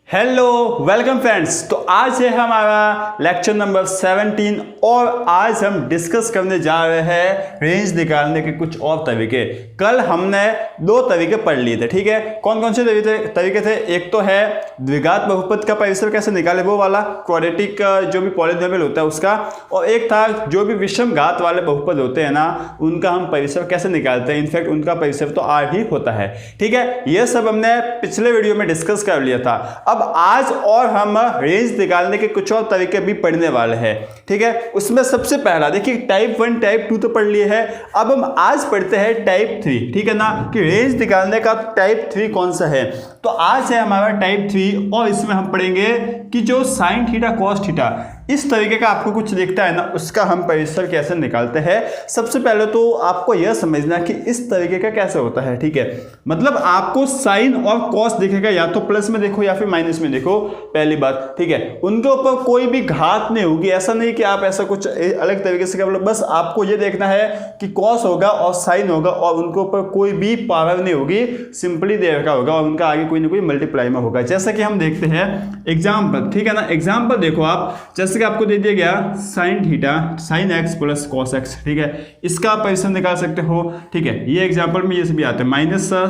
Hello welcome friends. तो आज है हमारा लेक्चर नंबर 17 और आज हम डिस्कस करने जा रहे हैं रेंज निकालने के कुछ और तरीके। कल हमने दो तरीके पढ़ लिए थे, ठीक है। कौन कौन से तरीके थे? एक तो है द्विघात बहुपद का परिसर कैसे निकाले वो वाला, क्वाड्रेटिक जो भी पॉलिनोमियल होता है उसका, और एक था जो भी विषम घात वाले बहुपद होते हैं ना उनका हम परिसर कैसे निकालते हैं। इनफैक्ट उनका परिसर तो आर ही होता है, ठीक है। ये सब हमने पिछले वीडियो में डिस्कस कर लिया था। अब आज और हम रेंज निकालने के कुछ और तरीके भी पढ़ने वाले हैं, ठीक है। उसमें सबसे पहला देखिए, टाइप 1 टाइप 2 तो पढ़ लिए है। अब हम आज पढ़ते हैं टाइप 3, ठीक है ना, कि रेंज निकालने का टाइप 3 कौन सा है। तो आज है हमारा टाइप 3 और इसमें हम पढ़ेंगे कि जो साइन थीटा कॉस थीटा इस तरीके का आपको कुछ दिखता है ना, उसका हम परिसर कैसे निकालते हैं। सबसे पहले तो आपको यह समझना कि इस तरीके का कैसे होता है, ठीक है। मतलब आपको साइन और कॉस दिखेगा, या तो प्लस में देखो या फिर माइनस में देखो, पहली बात, ठीक है। उनके ऊपर कोई भी घात नहीं होगी। ऐसा नहीं कि आप ऐसा कुछ अलग तरीके से कर लो, बस आपको यह देखना है कि कॉस होगा और साइन होगा और उनके ऊपर कोई भी पावर नहीं होगी, सिंपली दे रखा होगा और उनका आगे कोई ना कोई मल्टीप्लाई में होगा। जैसा कि हम देखते हैं एग्जाम्पल, ठीक है ना। एग्जाम्पल देखो आप, जैसे कि आपको दे दिया गया sine theta sine x plus cos x, ठीक है। इसका आप परिसर निकाल सकते हो, ठीक है। ये एग्जांपल में ये सभी आता है, -4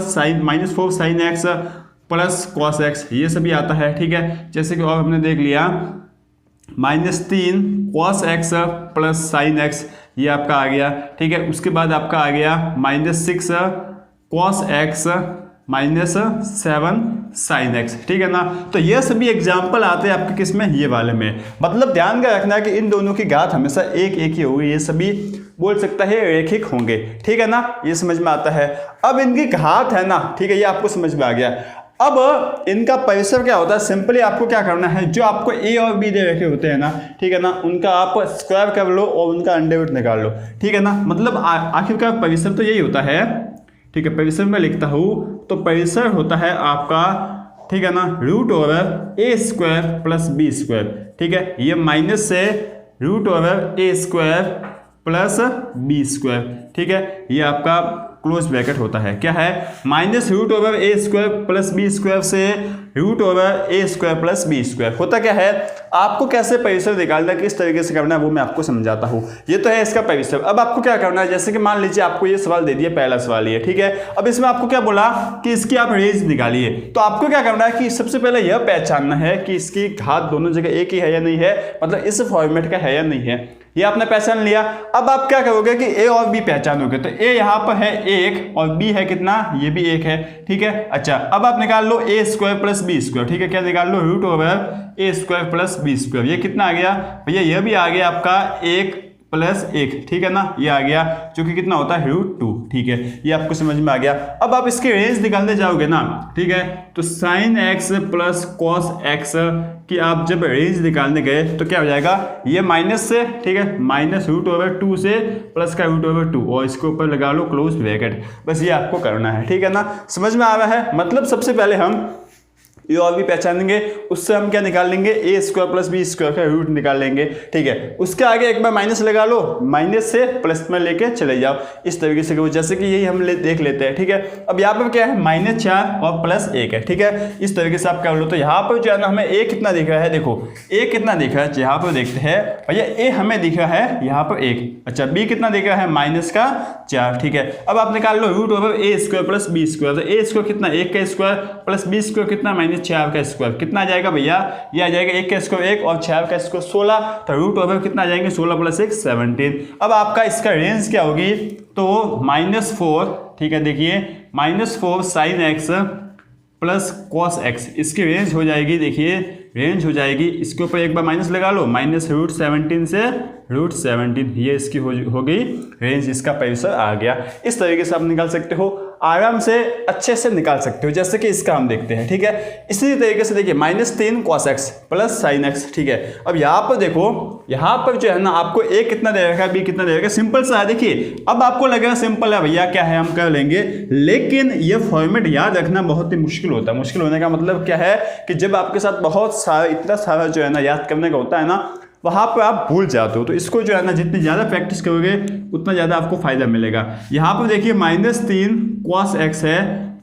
sine x plus cos x, ये सभी आता है, ठीक है। जैसे कि और हमने देख लिया -3 cos x plus sine x, ये आपका आ गया, ठीक है। उसके बाद आपका आ गया -6 कॉस एक्स -7 साइन एक्स, ठीक है ना। तो ये सभी एग्जाम्पल आते हैं आपके किस में, ये वाले में। मतलब ध्यान का रखना है कि इन दोनों की घात हमेशा एक एक ही होगी, ये सभी बोल सकता है रेखिक होंगे, ठीक है ना। ये समझ में आता है। अब इनकी घात है ना, ठीक है, ये आपको समझ में आ गया। अब इनका परिसर क्या होता है, सिंपली आपको क्या करना है, जो आपको ए और बी दे रखे होते हैं ना, ठीक है ना, उनका आप स्क्वायर कर लो और उनका अंडर रूट निकाल लो, ठीक है ना। मतलब आखिरकार परिसर तो यही होता है, ठीक है। परिसर में लिखता हूं तो परिसर होता है आपका, ठीक है ना, रूट ओवर ए स्क्वायर प्लस बी स्क्वायर, ठीक है। ये माइनस से रूट ओवर ए स्क्वायर प्लस बी स्क्वायर, ठीक है। ये आपका क्लोज ब्रैकेट होता है, क्या है, माइनस रूट ओवर ए स्क्वायर प्लस बी स्क्वायर से रूट ओवर ए स्क्वायर प्लस बी स्क्वायर होता क्या है। आपको कैसे परिसर निकालना, किस तरीके से करना है वो मैं आपको समझाता हूँ। ये तो है इसका परिसर। अब आपको क्या करना है, जैसे कि मान लीजिए आपको ये सवाल दे दिया, पहला सवाल ये, ठीक है। अब इसमें आपको क्या बोला कि इसकी आप रेंज निकालिए। तो आपको क्या करना है कि सबसे पहले यह पहचानना है कि इसकी घात दोनों जगह एक ही है या नहीं है, मतलब इस फॉर्मेट का है या नहीं है। ये आपने पहचान लिया। अब आप क्या करोगे कि ए और बी पहचानोगे। तो ए यहाँ पर है 1 और बी है कितना, ये भी 1 है, ठीक है। अच्छा, अब आप निकाल लो ए स्क्वायर प्लस बी स्क्वायर, ठीक है। क्या निकाल लो, रूट ओवर ए स्क्वायर प्लस बी स्क्वायर। ये कितना आ गया भैया, यह भी आ गया आपका 1 प्लस 1, ठीक है ना, ये आ गया, जो कि कितना होता है √2, ठीक है। ये आपको समझ में आ गया। अब आप इसकी रेंज निकालने जाओगे ना, ठीक है, तो sine x plus cos x की आप जब रेंज निकालने गए तो क्या हो जाएगा, ये माइनस से, ठीक है, माइनस √2 से प्लस का √2 और इसके ऊपर लगा लो क्लोज ब्रैकेट। बस ये आपको करना है, ठीक है ना। समझ में आ रहा है। मतलब सबसे पहले हम ये और भी पहचानेंगे, उससे हम क्या निकाल लेंगे, ए स्क्वायर प्लस बी स्क्वायर का रूट निकाल लेंगे, ठीक है। उसके आगे एक बार माइनस लगा लो, माइनस से प्लस में लेके चले जाओ, इस तरीके से। जैसे कि यही हम देख लेते हैं, ठीक है। अब यहाँ पर क्या है, -4 और +1 है, ठीक है। इस तरीके से आप कर लो। तो यहाँ पर जो है ना, हमें ए कितना दिख रहा है, देखो ए कितना दिख रहा है, यहाँ पर देखते हैं भैया, ए हमें दिख रहा है यहाँ पर 1, अच्छा, बी कितना दिख रहा है, -4, ठीक है। अब आप निकाल लो रूट ओवर ए स्क्वायर प्लस बी स्क्वायर। तो ए स्क्वायर कितना, 1 का स्क्वायर प्लस बी स्क्वायर कितना, -4 का स्क्वायर, कितना आ जाएगा भैया, ये आ जाएगा 1 का स्क्वायर 1 और 4 का स्क्वायर 16। तो रूट ओवर कितना आ जाएंगे, 16 + 1 17। अब आपका इसका रेंज क्या होगी, तो -4, ठीक है। देखिए -4 sine x plus cos x, इसकी रेंज हो जाएगी, देखिए रेंज हो जाएगी, इसके ऊपर एक बार माइनस लगा लो, -√17 से √17, ये इसकी हो गई रेंज, इसका परिसर आ गया। इस तरीके से आप निकाल सकते हो, आराम से अच्छे से निकाल सकते हो। जैसे कि इसका हम देखते हैं, ठीक है। इसी तरीके से देखिए -3 cos x plus sine x, ठीक है। अब यहाँ पर देखो, यहाँ पर जो है ना, आपको ए कितना दे रखा है, बी कितना दे रखा है, सिंपल सा है। देखिए अब आपको लगेगा सिंपल है भैया, क्या है, हम कर लेंगे, लेकिन ये फॉर्मेट याद रखना बहुत ही मुश्किल होता है। मुश्किल होने का मतलब क्या है कि जब आपके साथ बहुत सारा, इतना सारा जो है ना याद करने का होता है ना, वहाँ पर आप भूल जाते हो। तो इसको जो है ना, जितनी ज़्यादा प्रैक्टिस करोगे उतना ज़्यादा आपको फायदा मिलेगा। यहाँ पर देखिए -3 cos x है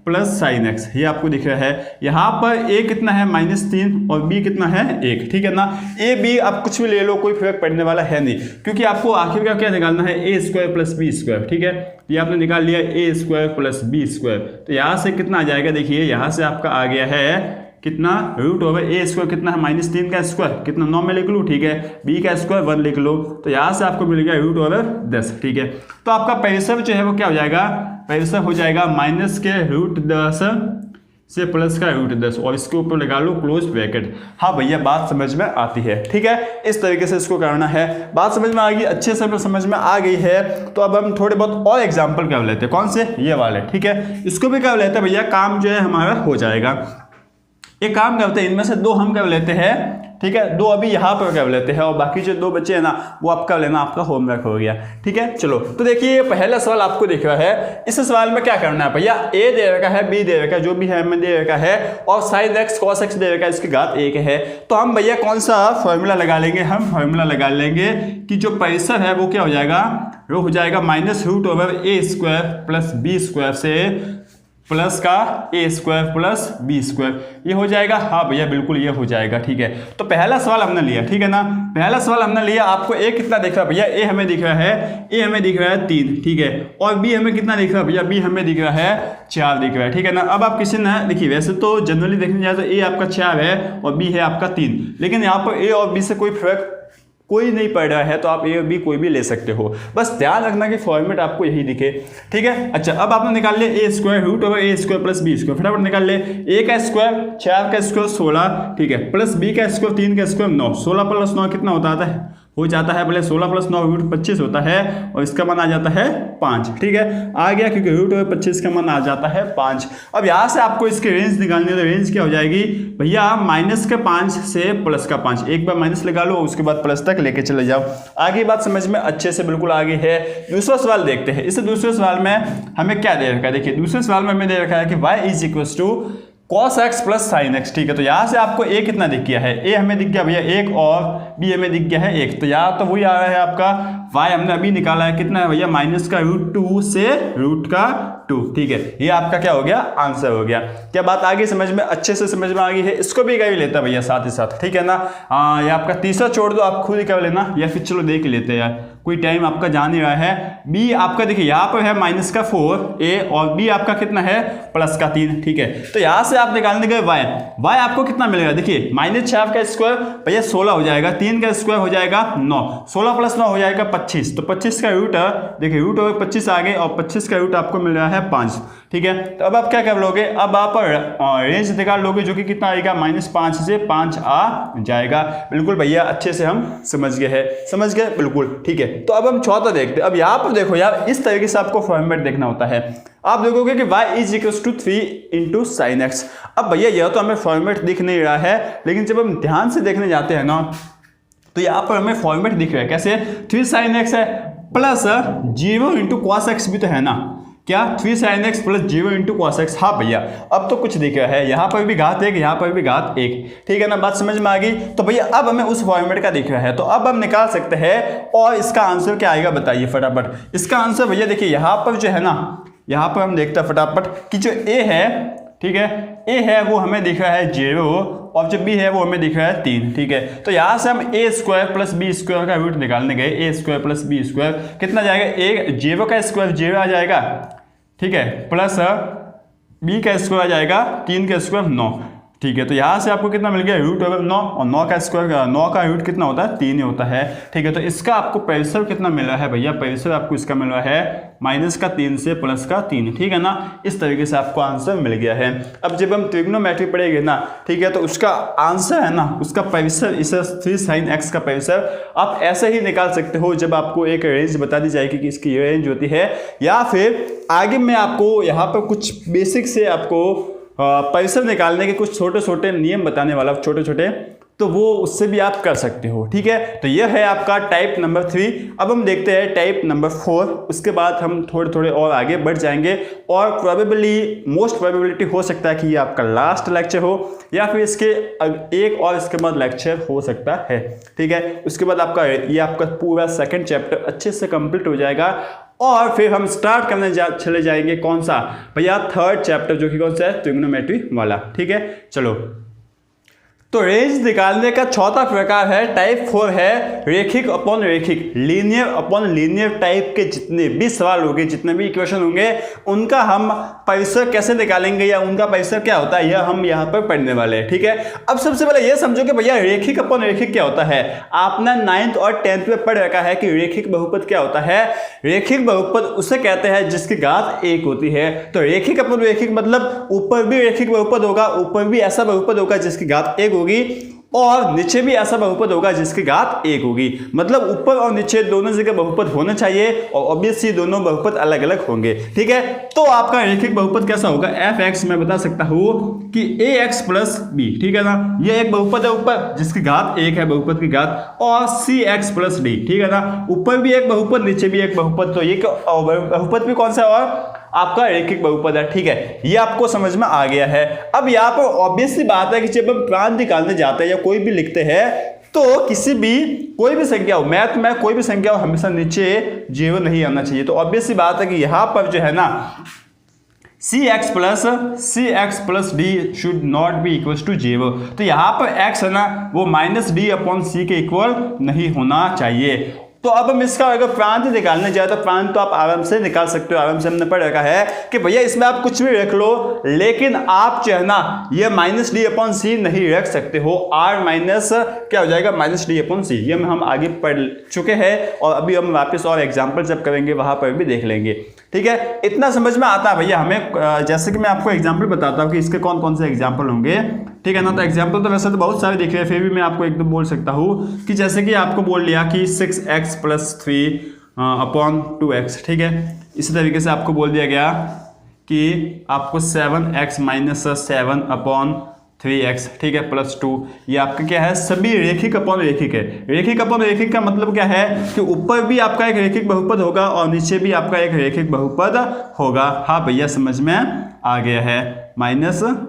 प्लस साइन एक्स, ये आपको दिख रहा है। यहाँ पर ए कितना है -3 और बी कितना है 1, ठीक है ना। ए बी आप कुछ भी ले लो, कोई फर्क पड़ने वाला है नहीं, क्योंकि आपको आखिर का क्या निकालना है, ए स्क्वायर प्लस बी स्क्वायर, ठीक है। ये आपने निकाल लिया A square plus B square, तो यहाँ से कितना आ जाएगा, देखिए यहाँ से आपका आ गया है कितना, रूट ओवर ए स्क्वायर कितना है -3 का स्क्वायर, कितना 9 में लिख लूँ, ठीक है। बी का स्क्वायर 1 लिख लो, तो यहाँ से आपको मिल गया रूट ओवर 10, ठीक है। तो आपका परिसर जो है वो क्या हो जाएगा, परिसर हो जाएगा -√10 से प्लस का √10 और इसके ऊपर लगा लो क्लोज ब्रैकेट। हाँ भैया, बात समझ में आती है, ठीक है। इस तरीके से इसको करना है, बात समझ में आ गई, अच्छे से समझ में आ गई है। तो अब हम थोड़े बहुत और एग्जाम्पल कर लेते हैं, कौन से, ये वाले, ठीक है। इसको भी कर लेते हैं भैया, काम जो है हमारा हो जाएगा। एक काम करते हैं, इनमें से 2 हम कर लेते हैं, ठीक है। 2 अभी यहाँ पर कर लेते हैं और बाकी जो 2 बचे हैं ना, वो आप कर लेना, आपका होमवर्क हो गया, ठीक है। चलो, तो देखिए पहला सवाल आपको दिख रहा है। इस सवाल में क्या करना है भैया, ए दे रखा है, बी दे रखा है, जो भी है हमें दे रखा है, और साइन एक्स कॉस एक्स दे रखा है, इसकी घात 1 है। तो हम भैया कौन सा फॉर्मूला लगा लेंगे, हम फॉर्मूला लगा लेंगे कि जो परिसर है वो क्या हो जाएगा, वो हो जाएगा -√a² प्लस बी स्क्वायर से प्लस का ए स्क्वायर प्लस बी स्क्वायर, ये हो जाएगा। हाँ भैया बिल्कुल ये हो जाएगा, ठीक है। तो पहला सवाल हमने लिया, ठीक है ना, पहला सवाल हमने लिया। आपको ए कितना दिख रहा है भैया, ए हमें दिख रहा है, ए हमें दिख रहा है 3, ठीक है। और बी हमें कितना दिख रहा है भैया, बी हमें दिख रहा है 4 दिख रहा है, ठीक है ना। अब आप किसी ने देखिए, वैसे तो जनरली देखने जाए तो ए आपका 4 है और बी है आपका 3, लेकिन यहाँ पर ए और बी से कोई फर्क कोई नहीं पड़ रहा है, तो आप ए और बी कोई भी ले सकते हो, बस ध्यान रखना कि फॉर्मेट आपको यही दिखे, ठीक है। अच्छा, अब आपने निकाल लिया A square √a² plus B square, फटाफट निकाल ले। ए का स्क्वायर 4 का स्क्वायर 16, ठीक है, प्लस बी का स्क्वायर 3 का स्क्वायर 9, 16 + 9 कितना होता है, हो जाता है भले 16 + 9 √25 होता है, और इसका मान आ जाता है 5, ठीक है, आ गया, क्योंकि √25 का मान आ जाता है 5। अब यहाँ से आपको इसकी रेंज निकालनी है, तो रेंज क्या हो जाएगी भैया, -5 से +5, एक बार माइनस लगा लो, उसके बाद प्लस तक लेके चले जाओ। आगे बात समझ में अच्छे से बिल्कुल आगे है। दूसरा सवाल देखते हैं। इस दूसरे सवाल में हमें क्या दे रखा है, देखिए दूसरे सवाल में हमें दे रखा है कि y = cos x plus sine x, ठीक है। तो यहाँ से आपको ए कितना दिख गया है, ए हमें दिख गया भैया 1 और बी हमें दिख गया है 1, तो यहाँ तो वही आ रहा है आपका y हमने अभी निकाला है, कितना है भैया -√2 से √2, ठीक है। ये आपका क्या हो गया, आंसर हो गया। क्या बात आगे समझ में अच्छे से समझ में आ गई है, इसको भी कर लेता भैया साथ ही साथ, ठीक है ना। ये आपका तीसरा छोड़ दो, आप खुद ही कर लेना, या फिर चलो देख लेते हैं यार, कोई टाइम आपका जा नहीं रहा है। बी आपका देखिए यहाँ पर है -4 ए और बी आपका कितना है +3, ठीक है। तो यहाँ से आप निकालने गए y आपको कितना मिलेगा, देखिए -4 का स्क्वायर भैया 16 हो जाएगा, 3 का स्क्वायर हो जाएगा 9, 16 + 9 हो जाएगा 25, तो 25 का रूट देखिए √25 आ गए और 25 का रूट आपको मिल रहा है 5, ठीक है। तो अब आप क्या कर लोगे, अब आप रेंज निकाल लोगे, जो कि कितना आएगा -5 से 5 आ जाएगा। बिल्कुल भैया अच्छे से हम समझ गए हैं, समझ गए बिल्कुल, ठीक है। तो अब हम चौथा देखते हैं। अब यहाँ पर देखो यार, इस तरीके से आपको फॉर्मेट देखना होता है। आप देखोगे कि y = 3 × sin x। अब भैया यह तो हमें फॉर्मेट दिख नहीं रहा है, लेकिन जब हम ध्यान से देखने जाते हैं ना, तो यहाँ पर हमें फॉर्मेट दिख रहा है, कैसे 3 sin x है प्लस 0 × cos x भी तो है ना, क्या 3 sin x plus 0 × cos x। हाँ भैया अब तो कुछ दिख रहा है, यहाँ पर भी घात 1, यहाँ पर भी घात 1, ठीक है ना, बात समझ में आ गई। तो भैया अब हमें उस फॉर्मेट का दिख रहा है, तो अब हम निकाल सकते हैं, और इसका आंसर क्या आएगा बताइए फटाफट। इसका आंसर भैया देखिए यहाँ पर जो है ना, यहाँ पर हम देखते हैं फटाफट कि जो ए है, ठीक है, ए है वो हमें दिख रहा है 0 और जो बी है वो हमें दिख रहा है 3, ठीक है। तो यहाँ से हम a² प्लस बी स्क्वायर का रूट निकालने गए, a² प्लस बी स्क्वायर कितना जाएगा, 0 का स्क्वायर 0 आ जाएगा, ठीक है, प्लस बी का स्क्वायर आ जाएगा 3 का स्क्वायर 9, ठीक है। तो यहाँ से आपको कितना मिल गया √9, और 9 का स्क्वायर 9 का रूट कितना होता है 3 ही होता है, ठीक है। तो इसका आपको परिसर कितना मिल रहा है भैया, परिसर आपको इसका मिल रहा है -3 से +3, ठीक है ना। इस तरीके से आपको आंसर मिल गया है। अब जब हम ट्रिग्नोमेट्री पढ़ेंगे ना, ठीक है, तो उसका आंसर है ना, उसका परिसर, इस 3 sin x का परिसर आप ऐसे ही निकाल सकते हो जब आपको एक रेंज बता दी जाएगी कि इसकी रेंज होती है, या फिर आगे मैं आपको यहाँ पर कुछ बेसिक से आपको परिसर निकालने के कुछ छोटे छोटे नियम बताने वाला, छोटे छोटे, तो वो उससे भी आप कर सकते हो। ठीक है, तो यह है आपका टाइप नंबर 3। अब हम देखते हैं टाइप नंबर 4, उसके बाद हम थोड़े थोड़े और आगे बढ़ जाएंगे और प्रोबेबली मोस्ट प्रोबेबिलिटी हो सकता है कि ये आपका लास्ट लेक्चर हो या फिर इसके एक और इसके बाद लेक्चर हो सकता है। ठीक है, उसके बाद आपका ये आपका पूरा सेकंड चैप्टर अच्छे से कंप्लीट हो जाएगा और फिर हम स्टार्ट करने चले जाएंगे कौन सा भैया, थर्ड चैप्टर, जो कि कौन सा है, ट्रिग्नोमेट्री वाला। ठीक है, चलो। तो रेंज निकालने का चौथा प्रकार है टाइप 4 है रेखिक अपॉन रेखिक, लीनियर अपॉन लीनियर टाइप के जितने भी सवाल होंगे, जितने भी इक्वेशन होंगे, उनका हम परिसर कैसे निकालेंगे या उनका परिसर क्या होता है, यह हम यहाँ पर पढ़ने वाले हैं। ठीक है, अब सबसे पहले यह समझो कि भैया रेखिक अपॉन रेखिक क्या होता है। आपने 9th और 10th में पढ़ रखा है कि रेखिक बहुपद क्या होता है। रेखिक बहुपद उसे कहते हैं जिसकी घात 1 होती है। तो रेखिक अपॉन रेखिक मतलब ऊपर भी रेखिक बहुपद होगा, ऊपर भी ऐसा बहुपद होगा जिसकी घात 1 होगी और नीचे भी ऐसा बहुपद होगा जिसकी घात 1 होगी। मतलब ऊपर और नीचे दोनों जगह बहुपद होना चाहिए और ऑब्वियसली दोनों बहुपद अलग अलग होंगे। ठीक है, तो आपका रेखिक बहुपद कैसा होगा, fx मैं बता सकता हूं कि ax प्लस b। ठीक है ना, ये एक बहुपद है ऊपर जिसकी घात 1 है, बहुपद की घात, और cx प्लस d। ठीक है ना, ऊपर भी एक बहुपद नीचे भी एक बहुपद, तो ये बहुपद भी कौन सा है, और आपका रेखिक बहुपद है। ठीक है, ये आपको समझ में आ गया है। अब यहाँ पर ऑब्वियसली बात है कि जब हम प्रांत निकालने जाते हैं या कोई भी लिखते हैं तो किसी भी कोई भी संख्या हो, मैथ में कोई भी संख्या हो, हमेशा नीचे 0 नहीं आना चाहिए। तो ऑब्वियसली बात है कि यहाँ पर जो है ना cx plus d should not be equal to 0। तो यहाँ पर x है ना वो -d/c के इक्वल नहीं होना चाहिए। तो अब हम इसका अगर प्रांत निकालने जाए तो प्रांत तो आप आराम से निकाल सकते हो। आराम से हमने पढ़ रखा है कि भैया इसमें आप कुछ भी रख लो, लेकिन आप जो है ना ये -d/c नहीं रख सकते हो। r माइनस क्या हो जाएगा, -d/c। ये हम आगे पढ़ चुके हैं और अभी हम वापस और एग्जाम्पल जब करेंगे वहां पर भी देख लेंगे। ठीक है, इतना समझ में आता है भैया हमें। जैसे कि मैं आपको एग्जाम्पल बताता हूँ कि इसके कौन कौन से एग्जाम्पल होंगे। ठीक है ना, तो एग्जाम्पल तो वैसे तो बहुत सारे दिख रहे हैं, फिर भी मैं आपको एकदम बोल सकता हूँ कि जैसे कि आपको बोल लिया कि 6x प्लस 3 अपॉन 2x। ठीक है, इसी तरीके से आपको बोल दिया गया कि आपको 7x माइनस 7 अपॉन 3x। ठीक है, प्लस 2। ये आपका क्या है, सभी रेखिक अपॉन रेखिक है। रेखिक अपॉन रेखिक का मतलब क्या है कि ऊपर भी आपका एक रेखिक बहुपद होगा और नीचे भी आपका एक रेखिक बहुपद होगा। हाँ भैया समझ में आ गया है, -8।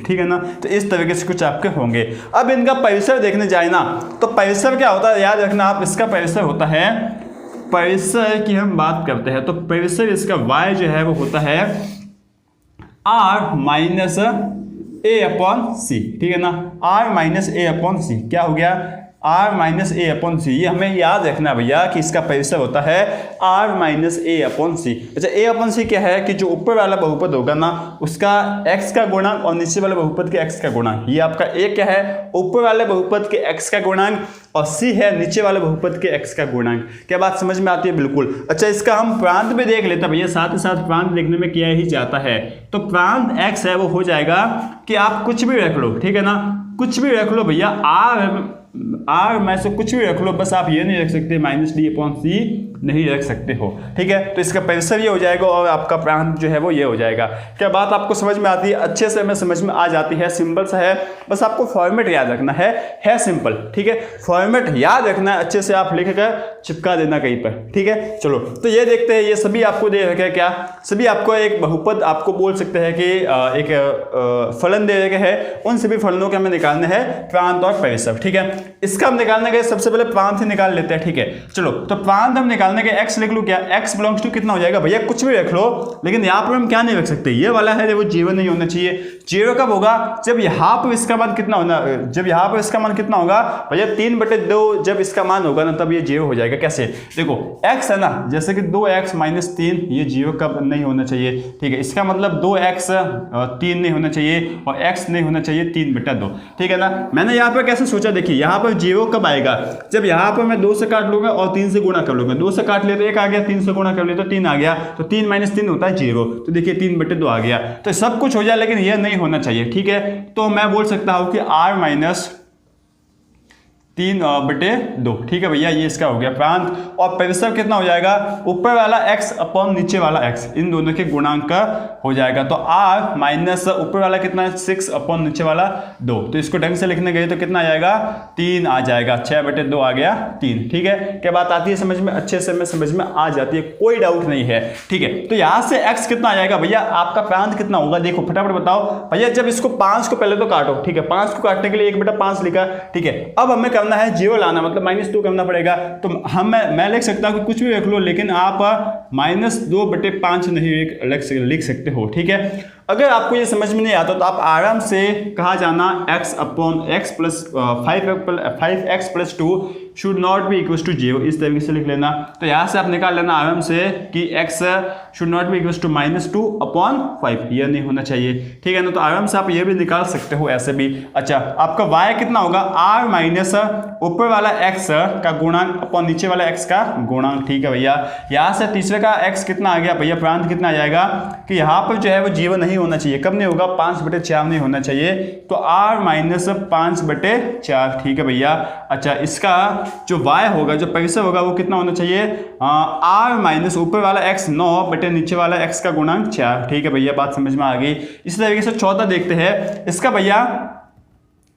ठीक है ना, तो इस तरीके से कुछ आपके होंगे। अब इनका परिसर देखने जाए ना तो परिसर क्या होता है, याद रखना आप, इसका परिसर होता है, परिसर की हम बात करते हैं तो परिसर इसका y जो है वो होता है r माइनस a/c। ठीक है ना, r माइनस a/c क्या हो गया, r माइनस a/c। ये हमें याद रखना भैया कि इसका परिसर होता है r माइनस a/c। अच्छा, a/c क्या है कि जो ऊपर वाला बहुपद होगा ना उसका x का गुणांक और नीचे वाले बहुपद के x का गुणांक। ये आपका a क्या है, ऊपर वाले बहुपद के x का गुणांक, और c है नीचे वाले बहुपद के x का गुणांक। क्या बात समझ में आती है, बिल्कुल। अच्छा, इसका हम प्रांत भी देख लेते हैं भैया, साथ ही साथ प्रांत देखने में किया ही जाता है। तो प्रांत x है वो हो जाएगा कि आप कुछ भी रख लो। ठीक है ना, कुछ भी रख लो भैया, r में से कुछ भी रख लो, बस आप ये नहीं रख सकते -d/c नहीं रख सकते हो। ठीक है, तो इसका परिसर ये हो जाएगा और आपका प्रांत जो है वो ये हो जाएगा। क्या बात आपको समझ में आती है, अच्छे से हमें समझ में आ जाती है, सिंपल सा है, बस आपको फॉर्मेट याद रखना है सिंपल। ठीक है, फॉर्मेट याद रखना है, अच्छे से आप लिख कर चिपका देना कहीं पर। ठीक है, चलो तो ये देखते हैं, ये सभी आपको दे रखे हैं, क्या सभी आपको एक बहुपद आपको बोल सकते हैं कि एक फलन दे रखे हैं, उन सभी फलनों के हमें निकालने हैं प्रांत और परिसर। ठीक है, इसका हम निकालने के सबसे पहले प्रांत ही निकाल लेते हैं। ठीक है, चलो तो प्रांत हम निकालने के x लिख लो, क्या x बिलोंग्स टू कितना हो जाएगा भैया, कुछ भी रख लो, लेकिन यहाँ पर हम क्या नहीं रख सकते, ये वाला है वो 0 नहीं होना चाहिए। 0 कब होगा, जब यहाँ पर इसका मान कितना होना, जब यहाँ पर इसका मान कितना होगा भैया 3/2, जब इसका मान होगा ना तब ये 0 हो जाएगा। कैसे, देखो x है ना, जैसे कि 2x माइनस 3, ये 0 कब नहीं होना चाहिए। ठीक है, इसका मतलब 2x 3 नहीं होना चाहिए और x नहीं होना चाहिए 3/2। ठीक है ना, मैंने यहाँ पर कैसे सोचा, देखिए यहाँ पर 0 कब आएगा, जब यहाँ पर मैं 2 से काट लूंगा और 3 से गुणा कर लूंगा। 2 से काट ले तो 1 आ गया, 3 से गुणा कर ले तो 3 आ गया, तो 3 माइनस 3 होता है 0। तो देखिए 3/2 आ गया, तो सब कुछ हो जाए लेकिन यह नहीं होना चाहिए। ठीक है, तो मैं बोल सकता हूं कि r माइनस 3/2। ठीक है भैया, ये इसका हो गया प्रांत। और परिसर कितना हो जाएगा, ऊपर वाला x अपॉन नीचे वाला x, इन दोनों के गुणांक का हो जाएगा। तो r माइनस ऊपर वाला कितना है 6 अपॉन नीचे वाला 2, तो इसको ढंग से लिखने गए तो कितना आ जाएगा 3 आ जाएगा, 6/2 आ गया 3। ठीक है, क्या बात आती है समझ में, अच्छे से समझ में आ जाती है, कोई डाउट नहीं है। ठीक है, तो यहां से x कितना आ जाएगा भैया, आपका प्रांत कितना होगा, देखो फटाफट बताओ भैया। जब इसको 5 को पहले तो काटो, ठीक है, 5 को काटने के लिए 1/5 लिखा। ठीक है, अब हमें करना है 0 लाना, मतलब -2 करना पड़ेगा। तो मैं लिख सकता हूं कि कुछ भी लिख लो, लेकिन आप -2/5 नहीं लिख सकते हो। ठीक है, अगर आपको ये समझ में नहीं आता तो आप आराम से कहा जाना x upon x plus 5x plus 2 should not be equal to 0, इस तरीके से लिख लेना। तो यहाँ से आप निकाल लेना आराम से कि x should not be equal to -2 upon 5, यह नहीं होना चाहिए। ठीक है ना, तो आराम से आप ये भी निकाल सकते हो ऐसे भी। अच्छा, आपका y कितना होगा, r माइनस ऊपर वाला x का गुणांक अपॉन नीचे वाला x का गुणांक। ठीक है भैया, यहाँ से तीसरे का x कितना आ गया भैया, प्रांत कितना आ जाएगा कि यहाँ पर जो है वो 0 नहीं होना चाहिए। कब नहीं होगा, 5/4 नहीं होना चाहिए, तो r माइनस 5/4। ठीक है भैया। अच्छा, इसका जो y होगा, जो परिसर होगा वो कितना होना चाहिए, r माइनस ऊपर वाला x 9 नीचे वाला x का गुणांक 4। ठीक है भैया, बात समझ में आ गई। इसी तरीके से चौथा देखते हैं इसका भैया।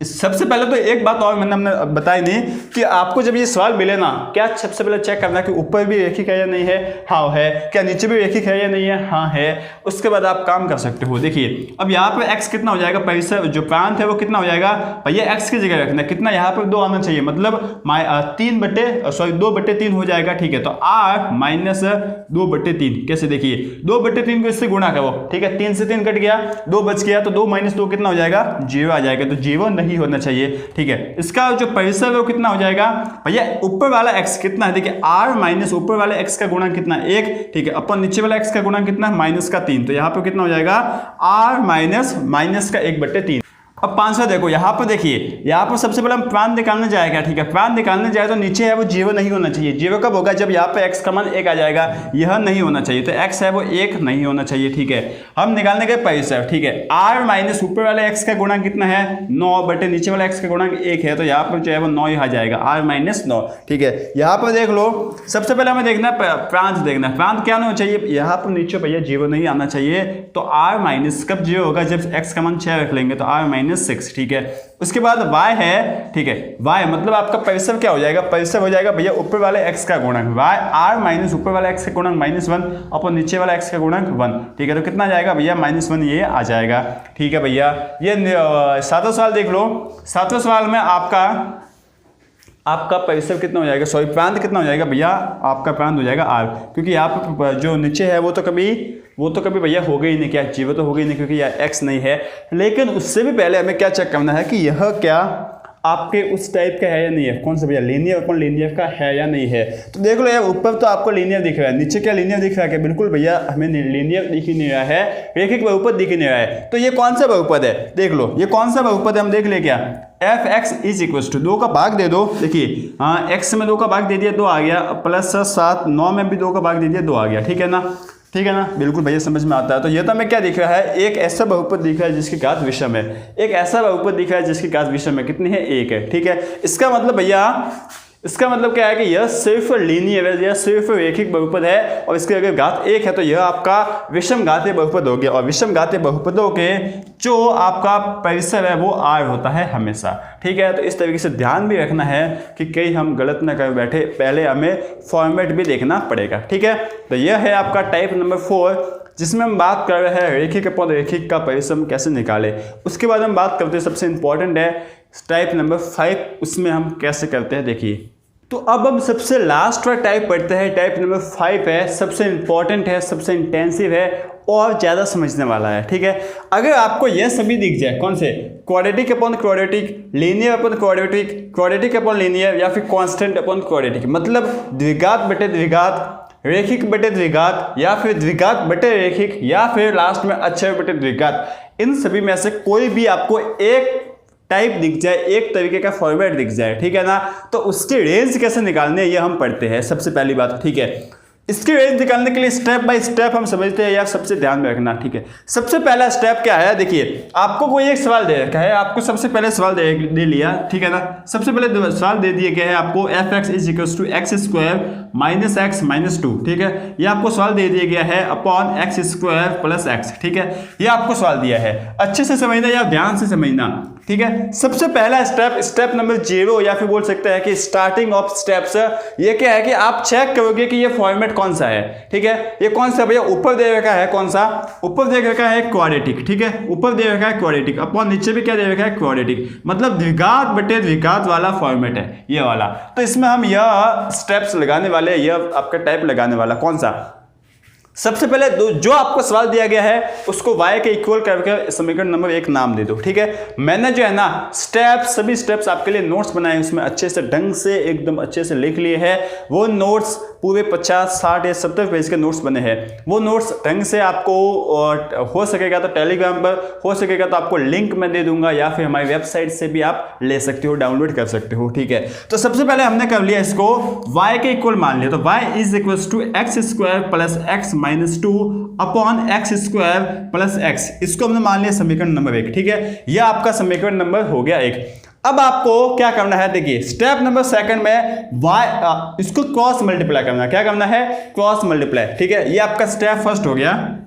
सबसे पहले तो एक बात और हमने बताई नहीं कि आपको जब ये सवाल मिले ना, क्या सबसे पहले चेक करना कि ऊपर भी रेखिक है या नहीं है, हाँ है, क्या नीचे भी रेखिक है या नहीं है, हाँ है। उसके बाद आप काम कर सकते हो। देखिए अब यहाँ पे x कितना हो जाएगा, परिसर जो प्रांत है वो कितना हो जाएगा भैया, x की जगह रखना कितना, यहाँ पर 2 आना चाहिए, मतलब 2/3 हो जाएगा। ठीक है, तो r माइनस 2/3 कैसे, देखिए 2/3 को इससे गुणा करो। ठीक है, 3 से 3 कट गया, 2 बच गया, तो 2 - 2 कितना हो जाएगा, 0 आ जाएगा। तो 0 नहीं होना चाहिए। ठीक है, इसका जो परिसर है वो कितना हो जाएगा भैया, ऊपर वाला x कितना है, देखिए r माइनस ऊपर वाला x का गुणांक कितना है 1। ठीक है, अपन नीचे वाला x का गुणांक कितना है -3, तो यहाँ पे कितना हो जाएगा r माइनस का 1/3। अब पांचवा देखो, यहाँ पर देखिए, यहाँ पर सबसे पहले हम प्रांत निकालने जाएगा। ठीक है, प्रांत निकालने जाए तो नीचे है वो 0 नहीं होना चाहिए। 0 कब होगा, जब यहाँ पे x का मान 1 आ जाएगा, यह नहीं होना चाहिए, तो x है वो 1 नहीं होना चाहिए। ठीक है, हम निकालने गए परिसर। ठीक है, r माइनस ऊपर वाले x का गुणांक कितना है 9 नीचे वाला x का गुणांक 1 है, तो यहाँ पर जो है वो 9 ही आ जाएगा, r माइनस 9। ठीक है, यहाँ पर देख लो, सबसे पहले हमें देखना प्रांत देखना, प्रांत क्या होना चाहिए, यहाँ पर नीचे भैया 0 नहीं आना चाहिए। तो r माइनस कब 0 होगा, जब x का मान 6 रख लेंगे, तो r माइनस 6। ठीक है, उसके बाद y है। ठीक है, y मतलब आपका परिसर क्या हो जाएगा, परिसर हो जाएगा भैया ऊपर वाले x का गुणांक y, r माइनस ऊपर वाला x का गुणांक -1 और नीचे वाला x का गुणांक 1। ठीक है, तो कितना जाएगा भैया -1, ये आ जाएगा। ठीक है भैया, ये 7वां सवाल देख लो। 7वें सवाल में आपका परिसर कितना हो जाएगा, सॉरी प्रांत कितना हो जाएगा भैया, आपका प्रांत हो जाएगा r, क्योंकि यहाँ पर जो नीचे है वो तो कभी भैया हो गई नहीं, क्या 0 तो हो गई नहीं, क्योंकि यह x नहीं है। लेकिन उससे भी पहले हमें क्या चेक करना है कि यह क्या आपके उस टाइप का है या नहीं है, कौन सा भैया, लीनियर अपॉन लीनियर का है या नहीं है। तो देख लो यार, ऊपर तो आपको लीनियर दिख रहा है, नीचे क्या लीनियर दिख रहा है क्या, बिल्कुल भैया हमें लीनियर दिख ही नहीं रहा है, रेखिक बहुपद दिख ही नहीं रहा है। तो ये कौन सा बहुपद है, देख लो ये कौन सा बहुपद है, हम देख ले क्या, f(x) इज इक्वल टू 2 का भाग दे दो। देखिए हाँ, x में 2 का भाग दे दिया 2 आ गया, प्लस 7 9 में भी 2 का भाग दे दिया 2 आ गया। ठीक है ना, ठीक है ना, बिल्कुल भैया समझ में आता है। तो ये तो हमें क्या दिख रहा है, एक ऐसा बहुपद दिख रहा है जिसकी घात विषम है, एक ऐसा बहुपद दिख रहा है जिसकी घात विषम है, कितनी है 1 है। ठीक है, इसका मतलब भैया, इसका मतलब क्या है कि यह सिर्फ लीनियर है, यह सिर्फ रेखिक बहुपद है, और इसकी अगर घात 1 है तो यह आपका विषम घातीय बहुपद हो गया। और विषम घातीय बहुपदों के जो आपका परिसर है वो r होता है हमेशा। ठीक है, तो इस तरीके से ध्यान भी रखना है कि कहीं हम गलत ना कर बैठे, पहले हमें फॉर्मेट भी देखना पड़ेगा। ठीक है, तो यह है आपका टाइप नंबर 4, जिसमें हम बात कर रहे हैं रेखिक अपॉन रेखिक का परिसर कैसे निकाले। उसके बाद हम बात करते हैं, सबसे इंपॉर्टेंट है टाइप नंबर 5, उसमें हम कैसे करते हैं देखिए। तो अब हम सबसे लास्ट वाला टाइप पढ़ते हैं, टाइप नंबर 5 है, सबसे इंपॉर्टेंट है, सबसे इंटेंसिव है और ज़्यादा समझने वाला है। ठीक है, अगर आपको यह सभी दिख जाए, कौन से, quadratic upon quadratic, linear upon quadratic, quadratic upon linear, या फिर कांस्टेंट अपॉन क्वाड्रेटिक, मतलब द्विघात बटे द्विघात, रेखिक बटे द्विघात, या फिर द्विघात बटे रेखिक, या फिर लास्ट में अक्षर बटे द्विघात, इन सभी में से कोई भी आपको एक टाइप दिख जाए, एक तरीके का फॉर्मेट दिख जाए, ठीक है ना, तो उसकी रेंज कैसे निकालनी है ये हम पढ़ते हैं सबसे पहली बात। ठीक है, इसकी रेंज निकालने के लिए स्टेप बाय स्टेप हम समझते हैं, यार सबसे ध्यान में रखना, ठीक है। सबसे पहला स्टेप क्या है, देखिए आपको कोई एक सवाल दे रखा है, आपको सबसे पहले सवाल दे लिया, ठीक है ना। सबसे पहले सवाल दे दिए गए हैं आपको fx is equal to x square minus x minus 2, ठीक है। ये आपको सवाल दे दिया गया है upon x square plus x, ठीक है। ये आपको सवाल दिया है, अच्छे से समझना या ध्यान से समझना, ठीक है। सबसे पहला स्टेप नंबर 0 या फिर बोल सकते हैं कि स्टार्टिंग ऑफ स्टेप्स, ये क्या है कि आप चेक करोगे कि ये फॉर्मेट कौन सा है, ठीक है। ये कौन सा भैया, ऊपर दे रखा है, कौन सा ऊपर दे रखा है, क्वाड्रेटिक, ठीक है। ऊपर दे रखा है क्वाड्रेटिक, अपॉन नीचे भी क्या दे रखा है, क्वाड्रेटिक, मतलब द्विघात बटे द्विघात वाला फॉर्मेट है ये वाला। तो इसमें हम यह स्टेप्स लगाने वाले, यह आपका टाइप लगाने वाला कौन सा, सबसे पहले जो आपको सवाल दिया गया है उसको y के इक्वल करके समीकरण नंबर 1 नाम दे दो, ठीक है। मैंने जो है ना सभी स्टेप्स आपके लिए नोट्स बनाए, उसमें अच्छे से ढंग से एकदम अच्छे से लिख लिए हैं। वो नोट्स पूरे 50, 60 या 70 पेज के नोट्स बने हैं। वो नोट्स ढंग से आपको हो सकेगा तो टेलीग्राम पर, हो सकेगा तो आपको लिंक मैं दे दूंगा, या फिर हमारी वेबसाइट से भी आप ले सकते हो, डाउनलोड कर सकते हो, ठीक है। तो सबसे पहले हमने कर लिया इसको y के इक्वल मान लिया, तो y is equal to x square plus x minus 2 upon x square plus x, इसको हमने मान लिया समीकरण नंबर 1, ठीक है। यह आपका समीकरण नंबर हो गया 1। अब आपको क्या करना है, देखिए स्टेप नंबर 2 में इसको क्रॉस मल्टीप्लाई करना है। क्या करना है, क्रॉस मल्टीप्लाई, ठीक है। ये आपका स्टेप फर्स्ट हो गया,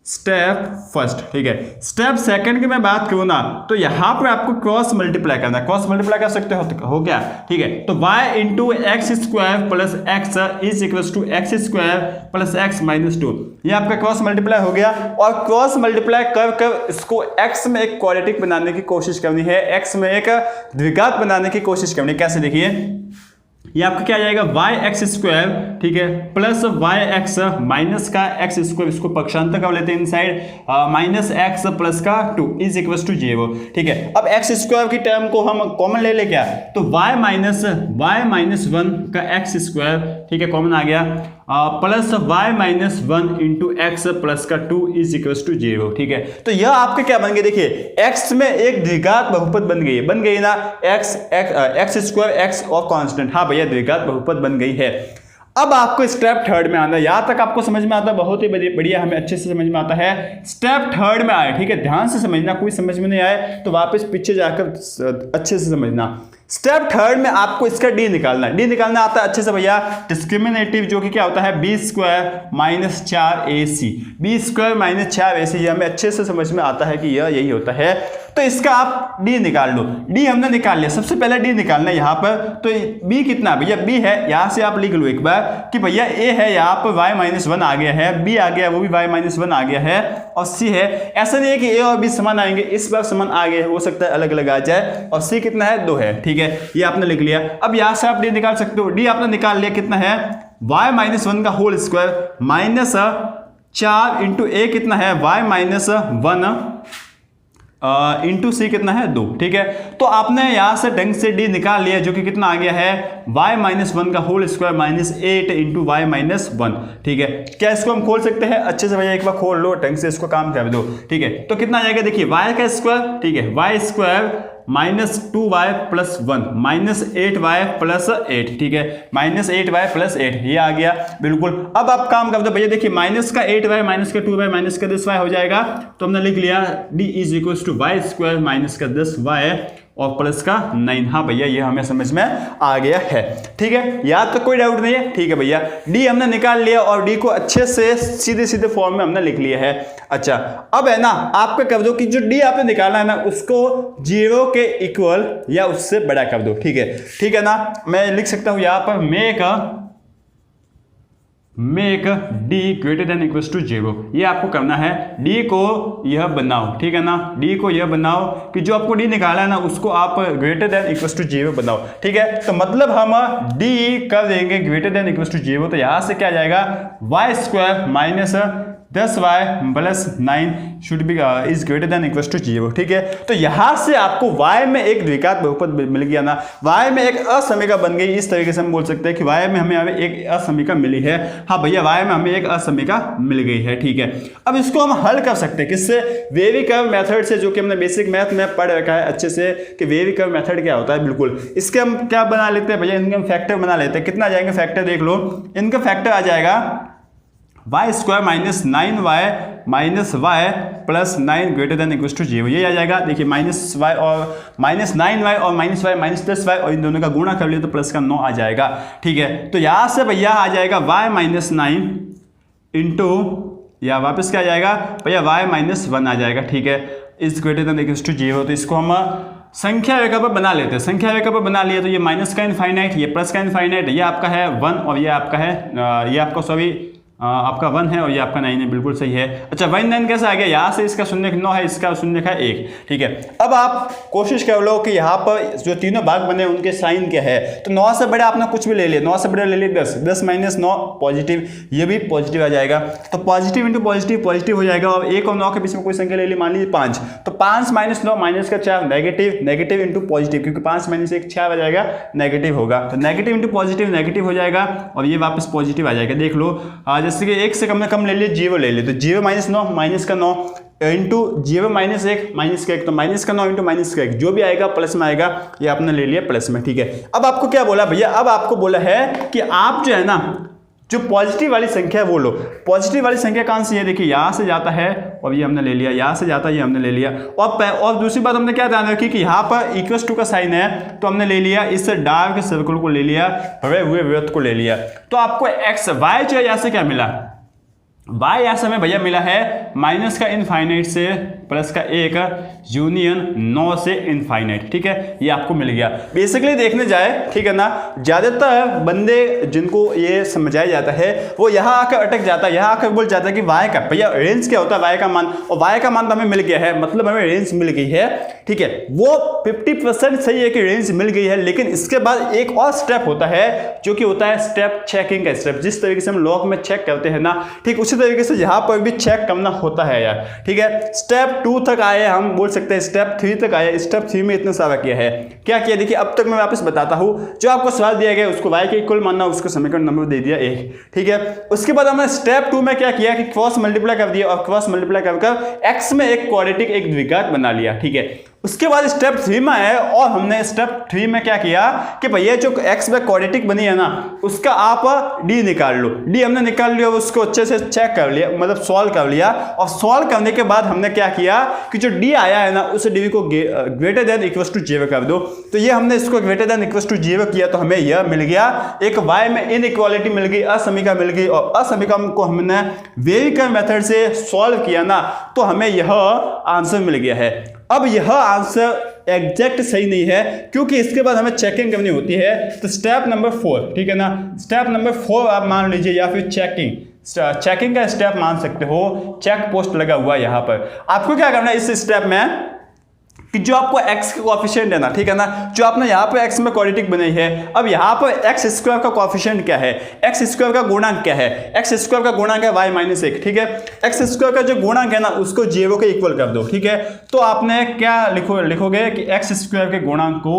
स्टेप फर्स्ट, ठीक है। स्टेप 2 की मैं बात करूं ना, तो यहां पर आपको क्रॉस मल्टीप्लाई करना है। क्रॉस मल्टीप्लाई कर सकते हो क्या, ठीक है। तो y into x square plus x is equal to x square plus x minus 2, ये आपका क्रॉस मल्टीप्लाई हो गया। और क्रॉस मल्टीप्लाई कर इसको x में एक क्वाड्रेटिक बनाने की कोशिश करनी है, x में एक द्विघात बनाने की कोशिश करनी है। कैसे, देखिए ये आपका क्या आ जाएगा, वाई एक्स स्क्वायर, ठीक है, प्लस वाई एक्स माइनस का एक्स स्क्वायर, इसको पक्षांतर कर लेते हैं इनसाइड, माइनस एक्स प्लस का 2 इज इक्वल टू 0, ठीक है। अब एक्स स्क्वायर की टर्म को हम कॉमन ले ले, क्या, तो वाई माइनस 1 का एक्स स्क्वायर, ठीक है, कॉमन आ गया, plus y minus 1 into x plus का 2 इज इक्वल टू 0, ठीक है। तो यह आपके क्या बन गए, देखिए x में एक द्विघात बहुपद बन गई ना, एक्स स्क्वायर एक्स और कांस्टेंट, हाँ भैया द्विघात बहुपद बन गई है। अब आपको स्टेप 3 में आना है, यहां तक आपको समझ में आता है, बहुत ही बढ़िया, हमें अच्छे से समझ में आता है। स्टेप 3 में आए, ठीक है, ध्यान से समझना, कोई समझ में नहीं आए तो वापस पीछे जाकर अच्छे से समझना। स्टेप 3 में आपको इसका डी निकालना है। डी निकालना आता है अच्छे से भैया, डिस्क्रिमिनेटिव, जो कि क्या होता है, b square minus 4ac, b square minus 4ac, ये हमें अच्छे से समझ में आता है कि यही होता है। तो इसका आप डी निकाल लो। डी हमने निकाल लिया, सबसे पहले डी निकालना है यहाँ पर। तो बी कितना भैया, बी है, यहाँ से आप लिख लो एक बार कि भैया ए है, यहाँ पर y माइनस 1 आ गया है, बी आ गया, वो भी y माइनस 1 आ गया है, और सी है। ऐसा नहीं है कि ए और बी समान आएंगे, इस बार समान आ गए, हो सकता है अलग अलग आ जाए। और सी कितना है, 2 है, ठीक है, ये आपने लिख लिया। अब यहाँ से आप डी निकाल सकते हो। डी आपने निकाल लिया, कितना है, y माइनस 1 का होल स्क्वायर माइनस 4 इंटू ए कितना है, y माइनस 1 इंटू सी कितना है, 2, ठीक है। तो आपने यहां से ढंग से डी निकाल लिया, जो कि कितना आ गया है, y माइनस 1 का whole square minus 8 into y minus 1, ठीक है। क्या इसको हम खोल सकते हैं, अच्छे से भैया एक बार खोल लो, ढंग से इसको काम कर दो, ठीक है। तो कितना आ जाएगा, देखिए y का स्क्वायर, ठीक है, y square minus 2y plus 1 minus 8y plus 8, ठीक है, माइनस 8y प्लस 8, ये आ गया बिल्कुल। अब आप काम कर दो भैया, देखिए माइनस का 8y माइनस का 2y माइनस का 10y हो जाएगा। तो हमने लिख लिया d is equal to y square minus का 10y और प्लस का 9। हाँ भैया ये हमें समझ में आ गया है, ठीक है, याद तो कोई डाउट नहीं है, ठीक है भैया। डी हमने निकाल लिया और डी को अच्छे से सीधे सीधे फॉर्म में हमने लिख लिया है। अच्छा, अब है ना आपका कर दो कि जो डी आपने निकाला है ना, उसको 0 के इक्वल या उससे बड़ा कर दो, ठीक है ना। मैं लिख सकता हूं यहां पर make D greater than equal to 0, ये आपको करना है। डी को यह बनाओ, ठीक है ना, डी को यह बनाओ कि जो आपको डी निकाला है ना, उसको आप ग्रेटर देन इक्वल टू 0 बनाओ, ठीक है। तो मतलब हम डी कर देंगे ग्रेटर देन इक्वल टू 0, तो यहां से क्या आ जाएगा, y square minus 10y plus 9 should be is greater than equal to 0, ठीक है। तो यहाँ से आपको y में एक द्विघात बहुपद मिल गया ना, y में एक असमीका बन गई। इस तरीके से हम बोल सकते हैं कि y में हमें एक असमीका मिली है। हाँ भैया, y में हमें एक असमीका मिल गई है, ठीक है। अब इसको हम हल कर सकते हैं किससे? वेवी कर्व मेथड से, जो कि हमने बेसिक मैथ में पढ़ रखा है अच्छे से कि वेवी कर्व मेथड क्या होता है। बिल्कुल, इसके हम क्या बना लेते हैं भैया, इनके हम फैक्टर बना लेते हैं। कितना आ जाएंगे फैक्टर, देख लो। इनका फैक्टर आ जाएगा y square minus 9y minus y plus 9 greater than equal to 0, ये आ जाएगा। देखिए माइनस वाई और माइनस 9y और minus y minus plus y, और इन दोनों का गुणा कर लिया तो प्लस का 9 आ जाएगा, ठीक है। तो यहाँ से भैया आ जाएगा y माइनस 9 इंटू, या वापस क्या आ जाएगा भैया y माइनस 1 आ जाएगा, ठीक है, is greater than equal to 0। तो इसको हम संख्या रेखा पर बना लेते हैं। संख्या रेखा पर बना लिया तो ये माइनस का इनफाइनाइट, ये प्लस का इनफाइनाइट, ये आपका है 1 और ये आपका है ये आपका सॉरी आपका 1 है और ये आपका 9 है, बिल्कुल सही है। अच्छा 1 9 कैसे आ गया? यहाँ से इसका शून्य 9 है, इसका शून्य है 1, ठीक है। अब आप कोशिश कर लो कि यहाँ पर जो तीनों भाग बने उनके साइन क्या है। तो 9 से बड़ा आपने कुछ भी ले लिया, 9 से बड़ा ले लिया 10, 10 माइनस 9 पॉजिटिव, ये भी पॉजिटिव आ जाएगा। तो पॉजिटिव इंटू पॉजिटिव पॉजिटिव हो जाएगा, और 1 और 9 के बीच में कोई संख्या ले ली, मान लीजिए 5, तो 5 माइनस 9 माइनस का 4 नेगेटिव, नेगेटिव इंटू पॉजिटिव, क्योंकि 5 माइनस 1 6 आ जाएगा, नेगेटिव होगा। तो नेगेटिव इंटू पॉजिटिव नेगेटिव हो जाएगा, और ये वापस पॉजिटिव आ जाएगा। देख लो जैसे कि 1 से कम ले लिए 0 ले लिए, तो 0 माइनस 9 माइनस का 9 इंटू 0 माइनस 1 माइनस का 1, तो माइनस का 9 इंटू माइनस का 1, जो भी आएगा प्लस में आएगा, ये आपने ले लिया प्लस में, ठीक है। अब आपको क्या बोला भैया? अब आपको बोला है कि आप जो है ना, जो पॉजिटिव वाली संख्या है वो लो। पॉजिटिव वाली संख्या कौन सी है? देखिए यहाँ से जाता है और ये हमने ले लिया, यहाँ से जाता है ये हमने ले लिया। और दूसरी बात हमने क्या ध्यान रखी कि यहाँ पर इक्वल टू का साइन है, तो हमने ले लिया इस डार्क सर्कल को ले लिया, भरे हुए वृत्त को ले लिया। तो आपको एक्स वाई जो है यहाँ से क्या मिला? y यहाँ से हमें भैया मिला है माइनस का इनफाइनाइट से प्लस का 1 यूनियन 9 से इनफाइनाइट, ठीक है, ये आपको मिल गया। बेसिकली देखने जाए, ठीक है ना, ज्यादातर बंदे जिनको ये समझाया जाता है वो यहाँ आकर अटक जाता है, यहाँ आकर बोल जाता है कि y का भैया रेंज क्या होता है, y का मान, और y का मान तो हमें मिल गया है, मतलब हमें रेंज मिल गई है, ठीक है। वो 50% सही है कि रेंज मिल गई है, लेकिन इसके बाद एक और स्टेप होता है जो कि होता है स्टेप चेकिंग का स्टेप। जिस तरीके से हम लॉग में चेक करते हैं ना, ठीक उसी तरीके से यहाँ पर भी चेक करना होता है यार, ठीक है। स्टेप 2 तक आए, हम बोल सकते हैं स्टेप 3 तक आए। स्टेप 3 में इतना सारा किया है, क्या किया देखिए, अब तक मैं वापस बताता हूँ। जो आपको सवाल दिया गया उसको y के इक्वल मानना, उसको समीकरण नंबर दे दिया 1, ठीक है। उसके बाद हमने स्टेप 2 में क्या किया कि क्रॉस मल्टीप्लाई कर दिया, और क्रॉस मल्टीप्लाई कर x में एक क्वाड्रेटिक एक द्विघात बना लिया, ठीक है। उसके बाद स्टेप 3 में आए और हमने स्टेप 3 में क्या किया कि भैया जो x में क्वाड्रेटिक बनी है ना, उसका आप d निकाल लो। d हमने निकाल लिया, उसको अच्छे से चेक कर लिया, मतलब सॉल्व कर लिया, और सॉल्व करने के बाद हमने क्या किया कि जो d आया है ना, उस d को ग्रेटर देन इक्वल टू 0 कर दो। तो ये हमने इसको ग्रेटर देन इक्वल टू 0 किया, तो हमें यह मिल गया, एक y में इनइक्वालिटी मिल गई, असमीका मिल गई, और असमीका को हमने वेवी कर्व मेथड से सॉल्व किया ना, तो हमें यह आंसर मिल गया है। अब यह आंसर एग्जैक्ट सही नहीं है, क्योंकि इसके बाद हमें चेकिंग करनी होती है। तो स्टेप नंबर 4, ठीक है ना, स्टेप नंबर 4 आप मान लीजिए, या फिर चेकिंग का स्टेप मान सकते हो, चेक पोस्ट लगा हुआ है यहाँ पर। आपको क्या करना है इस स्टेप में कि जो आपको x का कोएफिशिएंट है ना, ठीक है ना, जो आपने यहाँ पर x में क्वाड्रेटिक बनाई है, अब यहाँ पर x स्क्वायर का कोएफिशिएंट क्या है, x स्क्वायर का गुणांक क्या है, x स्क्वायर का गुणांक है y माइनस 1, ठीक है। x स्क्वायर का जो गुणांक है ना, उसको 0 के इक्वल कर दो, ठीक है। तो आपने क्या लिखोगे कि x स्क्वायर के गुणांक को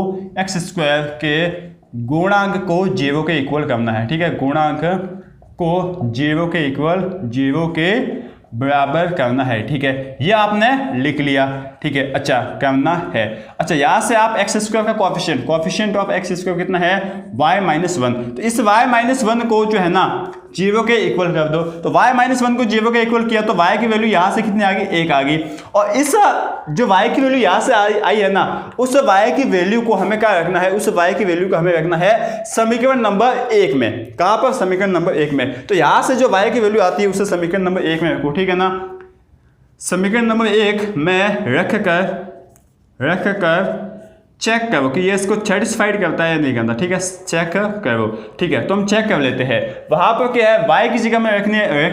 0 के इक्वल करना है, ठीक है, गुणांक को 0 के इक्वल 0 के बराबर करना है, ठीक है। ये आपने लिख लिया, ठीक है। अच्छा करना है, अच्छा यहाँ से आप एक्स स्क्वायर का कोएफिशिएंट ऑफ एक्स स्क्वायर कितना है, y माइनस 1। तो इस y माइनस 1 को जो है ना 0 के इक्वल कर दो। तो y माइनस 1 को 0 के इक्वल किया तो y की वैल्यू यहाँ से कितनी आ गई, 1 आ गई। और इस जो y की वैल्यू यहाँ से आई है ना, उस y की वैल्यू को हमें क्या रखना है, उस y की वैल्यू को हमें रखना है समीकरण नंबर 1 में। कहाँ पर, समीकरण नंबर 1 में। तो यहाँ से जो y की वैल्यू आती है उसे समीकरण नंबर 1 में रखो, ठीक है ना। समीकरण नंबर 1 में रख कर चेक करो कि ये इसको सेटिस्फाइड करता है या नहीं करता, ठीक है, चेक करो, ठीक है। तो हम चेक कर लेते हैं। वहां पर क्या है, y की जगह में रख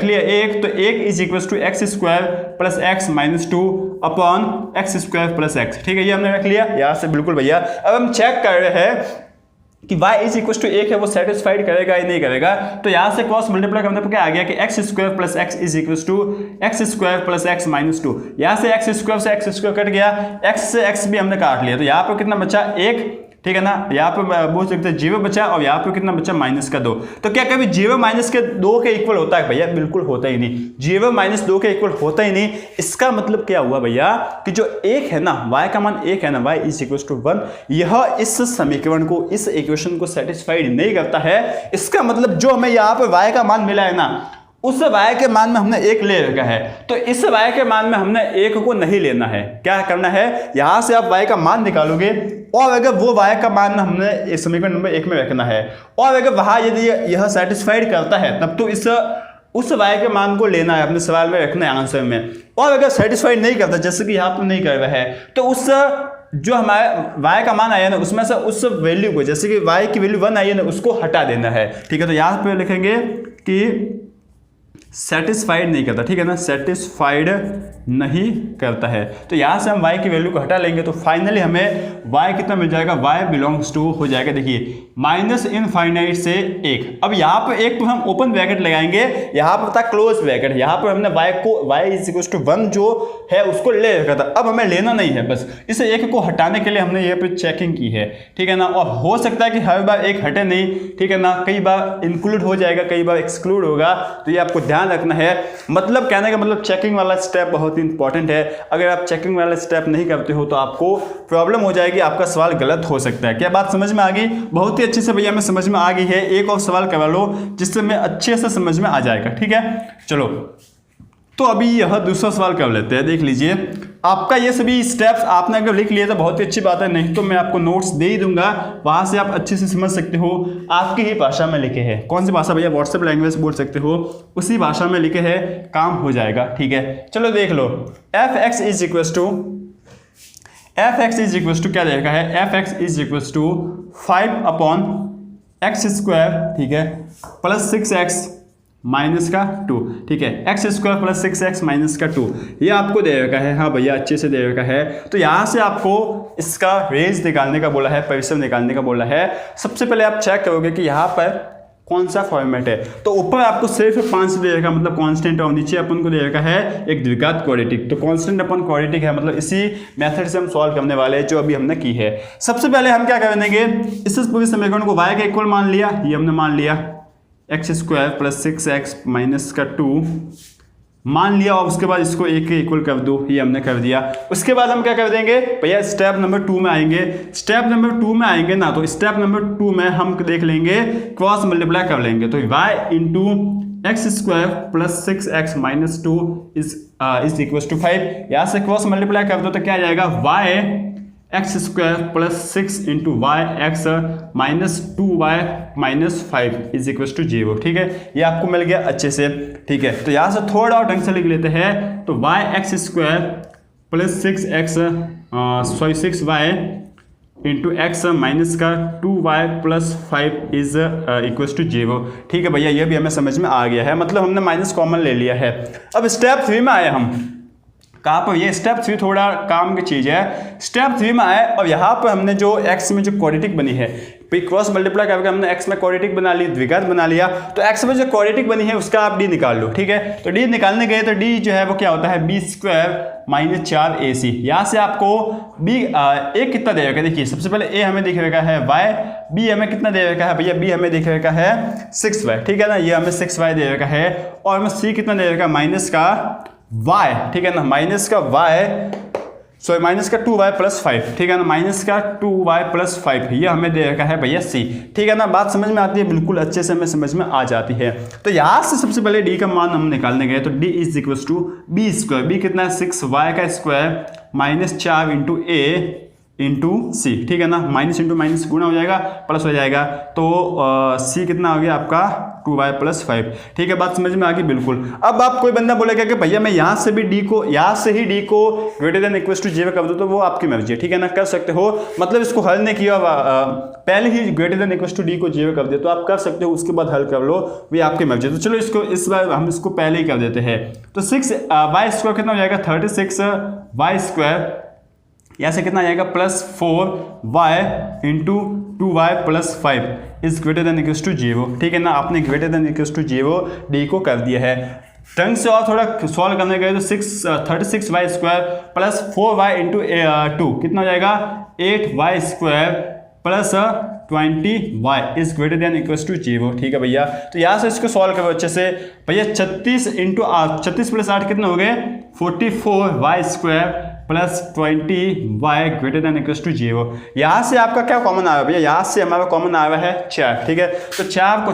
लिया 1, तो 1 is equal to x square plus x minus 2 upon x square plus x, ठीक है, ये हमने रख लिया यहाँ से, बिल्कुल भैया। अब हम चेक कर रहे हैं कि y इज इक्वल टू 1 है वो सेटिस्फाइड करेगा या नहीं करेगा। तो यहां से क्रॉस मल्टीप्लाई करने पर क्या आ गया कि x square plus x is equal to x square plus x minus 2। यहां से एक्स स्क्वायर से एक्स स्क्वायर कट गया, एक्स से एक्स भी हमने काट लिया, तो यहाँ पर कितना बचा 1, ठीक है ना। यहाँ पे बोल सकते हैं 0 बचा और यहाँ पे कितना बचा माइनस का 2। तो क्या कभी 0 माइनस के 2 के इक्वल होता है भैया? बिल्कुल होता ही नहीं, 0 माइनस 2 के इक्वल होता ही नहीं। इसका मतलब क्या हुआ भैया कि जो 1 है ना, y का मान 1 है ना, y इज इक्वल टू 1, यह इस समीकरण को, इस इक्वेशन को सेटिस्फाइड नहीं करता है। इसका मतलब जो हमें यहाँ पे y का मान मिला है ना, उस y के मान में हमने 1 ले रखा है, तो इस y के मान में हमने 1 को नहीं लेना है। क्या करना है, यहां से आप y का मान निकालोगे और अगर वो y का मान हमने इस समीकरण नंबर 1 में रखना है, और अगर वहां यदि यह सेटिस्फाइड करता है तब तो उस y के मान को लेना है, अपने सवाल में रखना है आंसर में। और अगर सेटिस्फाइड नहीं करता, जैसे कि यहाँ पर नहीं कर रहा है, तो उस जो हमारे y का मान आया ना, उसमें से उस वैल्यू को, जैसे कि y की वैल्यू 1 आई है ना, उसको हटा देना है। ठीक है, तो यहाँ पे लिखेंगे कि सेटिस्फाइड नहीं करता, ठीक है ना, सेटिस्फाइड नहीं करता है। तो यहां से हम y की वैल्यू को हटा लेंगे, तो फाइनली हमें y कितना मिल जाएगा, y बिलोंग्स टू हो जाएगा, देखिए माइनस इनफाइनाइट से 1। अब यहाँ पर एक तो हम ओपन ब्रैकेट लगाएंगे, यहाँ पर था क्लोज ब्रैकेट, यहाँ पर हमने y इज इक्वल टू 1 जो है उसको ले रखा था, अब हमें लेना नहीं है, बस इस 1 को हटाने के लिए हमने यहाँ पे चेकिंग की है, ठीक है ना। और हो सकता है कि हर बार 1 हटे नहीं, ठीक है ना, कई बार इंक्लूड हो जाएगा, कई बार एक्सक्लूड होगा, तो ये आपको ध्यान रखना है। मतलब कहने का मतलब चेकिंग वाला स्टेप बहुत ही इंपॉर्टेंट है। अगर आप चेकिंग वाला स्टेप नहीं करते हो तो आपको प्रॉब्लम हो जाएगी, आपका सवाल गलत हो सकता है। क्या बात समझ में आ गई? बहुत ही अच्छे से भैया मैं समझ में आ गई है। एक और सवाल करवा लो जिससे मैं अच्छे से समझ में आ जाएगा, ठीक है। चलो तो अभी यह दूसरा सवाल कर लेते हैं, देख लीजिए। आपका ये सभी स्टेप्स आपने अगर लिख लिए तो बहुत ही अच्छी बात है, नहीं तो मैं आपको नोट्स दे ही दूंगा, वहां से आप अच्छे से समझ सकते हो। आपकी ही भाषा में लिखे हैं, कौन सी भाषा भैया? व्हाट्सएप लैंग्वेज बोल सकते हो, उसी भाषा में लिखे हैं, काम हो जाएगा, ठीक है। चलो देख लो, F X is equal to क्या देखा है, F X is equal to 5 upon x square, ठीक है, प्लस 6x माइनस का 2, ठीक है, x square plus 6x minus का 2, ये आपको दे रखा है। हाँ भैया अच्छे से दे रखा है। तो यहाँ से आपको इसका रेंज निकालने का बोला है, परिसर निकालने का बोला है। सबसे पहले आप चेक करोगे कि यहाँ पर कौन सा फॉर्मेट है। तो ऊपर आपको सिर्फ 5 दे रखा, मतलब कांस्टेंट, और नीचे अपन को दे रखा है एक द्विघात क्वाड्रेटिक। तो कांस्टेंट अपन क्वाड्रेटिक है, मतलब इसी मेथड से हम सॉल्व करने वाले हैं जो अभी हमने की है। सबसे पहले हम क्या करेंगे, इस पूरी समीकरण को y का इक्वल मान लिया, ये हमने मान लिया x square plus 6x minus का 2 मान लिया, और उसके बाद इसको 1 के इक्वल कर दो, ये हमने कर दिया। उसके बाद हम क्या कर देंगे भैया, स्टेप नंबर 2 में आएंगे। स्टेप नंबर 2 में आएंगे ना, तो स्टेप नंबर 2 में हम देख लेंगे, क्रॉस मल्टीप्लाई कर लेंगे। तो y into x square plus 6x minus 2 is equal to 5। यहाँ से क्रॉस मल्टीप्लाई कर दो तो क्या आ जाएगा, y x square plus 6 into y x minus 2y minus 5 is equal to 0, ठीक है। ये आपको मिल गया अच्छे से, ठीक है। तो यहाँ से थोड़ा और ढंग से लिख लेते हैं, तो y x square plus 6y into x minus का 2y plus 5 is equal to 0, ठीक है भैया। ये भी हमें समझ में आ गया है, मतलब हमने माइनस कॉमन ले लिया है। अब स्टेप 3 में आए हम, कहाँ पर, ये स्टेप 3 थोड़ा काम की चीज़ है। स्टेप 3 में आए और यहाँ पर हमने जो x में जो क्वाड्रेटिक बनी है, क्रॉस मल्टीप्लाई करके हमने x में क्वाड्रेटिक बना ली, द्विघात बना लिया। तो x में जो क्वाड्रेटिक बनी है उसका आप d निकाल लो, ठीक है। तो d निकालने गए तो d जो है वो क्या होता है, b स्क्वायर माइनस 4ac। यहाँ से आपको b a कितना दे रखा है, देखिए सबसे पहले a हमें दिख रखा है y, b हमें कितना दे रखा है भैया, b हमें दिख रखा है 6y, ठीक है ना, ये हमें 6y दे रखा है। और हमें c कितना दे रखा है, माइनस का y, ठीक है ना, माइनस का y, सॉरी माइनस का 2y प्लस 5, ठीक है ना, माइनस का 2y प्लस 5, ये हमें दे रखा है भैया c, ठीक है ना। बात समझ में आती है, बिल्कुल अच्छे से हमें समझ में आ जाती है। तो यहाँ से सबसे पहले d का मान हम निकालने गए, तो d is equal to b square, b कितना है 6y का square minus 4 into a into C, ठीक है ना, माइनस इंटू माइनस गुणा हो जाएगा, प्लस हो जाएगा। तो सी कितना हो गया आपका 2y प्लस 5, ठीक है। बात समझ में आ गई बिल्कुल। अब आप कोई बंदा बोलेगा कि भैया मैं यहाँ से भी डी को, यहाँ से ही डी को ग्रेटर देन इक्वल टू 0 कर दो, तो वो आपकी मर्जी है, ठीक है ना, कर सकते हो। मतलब इसको हल नहीं किया, पहले ही greater than equal to D को 0 कर दे तो आप कर सकते हो, उसके बाद हल कर लो, वो आपकी मर्जी है। तो चलो इसको इस बार हम इसको पहले ही कर देते हैं। तो 6y स्क्वायर कितना हो जाएगा 36y स्क्वायर यहाँ से कितना आ जाएगा +4y into 2y + 5 is greater than equals to 0। ठीक है ना, आपने greater than equals to 0 D को कर दिया है। ढंग से और थोड़ा सॉल्व करने गए तो 36y square plus 4y into 2 कितना हो जाएगा 8y square plus 20y is greater than equals to 0। ठीक है भैया, तो यहाँ से इसको सॉल्व करो अच्छे से भैया। 36 इंटू 8, 36 + 8 कितना हो गए 44y square plus 20y greater than equals to 0। यहाँ से आपका क्या कॉमन आ रहा है भैया, यहाँ से हमारा कॉमन आ रहा है 4। ठीक है, तो 4 को